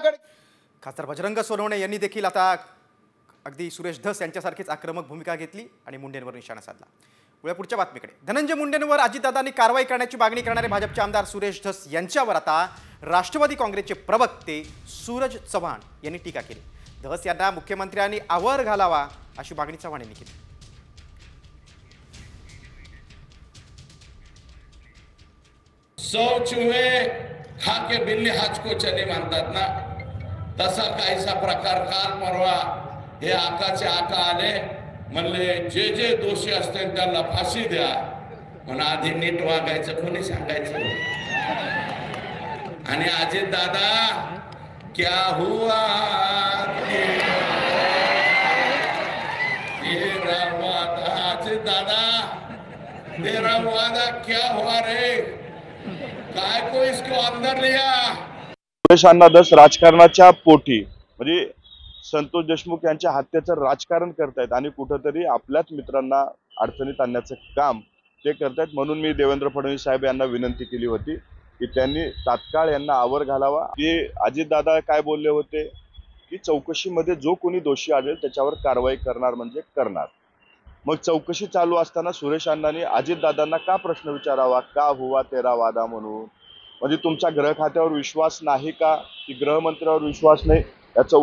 खासदार बजरंग सोनवणे यांनी देखील आता अगदी सुरेश धस यांच्यासारखीच आक्रमक भूमिका घेतली आणि मुंडेंवर निशाणा साधला। पुढच्या बातमीकडे, धनंजय मुंडेंवर अजितदादांनी कारवाई करण्याची मागणी करणारे भाजपचे आमदार सुरेश धस यांच्यावर आता राष्ट्रवादी काँग्रेसचे प्रवक्ते सूरज चव्हाण यांनी टीका केली। धस यांना मुख्यमंत्र्यांनी आवर घालावा अशी मागणी चव्हाण यांनी केली। सौ चूहे खा के बिल्ली हाच को चली म्हणतात ना, तसा काहीसा प्रकार काल परवा हे आकाचे आका आले, म्हणले जे जे दोषी असतील त्यांना फाशी द्या, पण आधी नीट वागायचं कोणी सांगायचं। आणि अजित दादा क्या हुआ तेरा वादा, अजित दादा तेरा वादा क्या हुआ रे, काय को इसको अंदर लिया। सुरेश अण्णा धस राजकारणाच्या पोटी म्हणजे संतोष देशमुख यांच्या हत्येचं राजकारण करतायत आणि कुठेतरी आपल्याच मित्रांना अडचणीत आणण्याचं काम ते करतायत। म्हणून मी देवेंद्र फडणवीस साहेब यांना विनंती केली होती की त्यांनी तात्काळ यांना आवर घालावा। की अजितदादा काय बोलले होते की चौकशीमध्ये जो कोणी दोषी आढळेल त्याच्यावर कारवाई करणार म्हणजे करणार। मग चौकशी चालू असताना सुरेश अण्णांनी अजितदादांना का प्रश्न विचारावा, का हुआ तेरा वादा म्हणून, म्हणजे तुमच्या गृह खात्यावर विश्वास नाही का, की गृहमंत्र्यावर विश्वास नाही याचं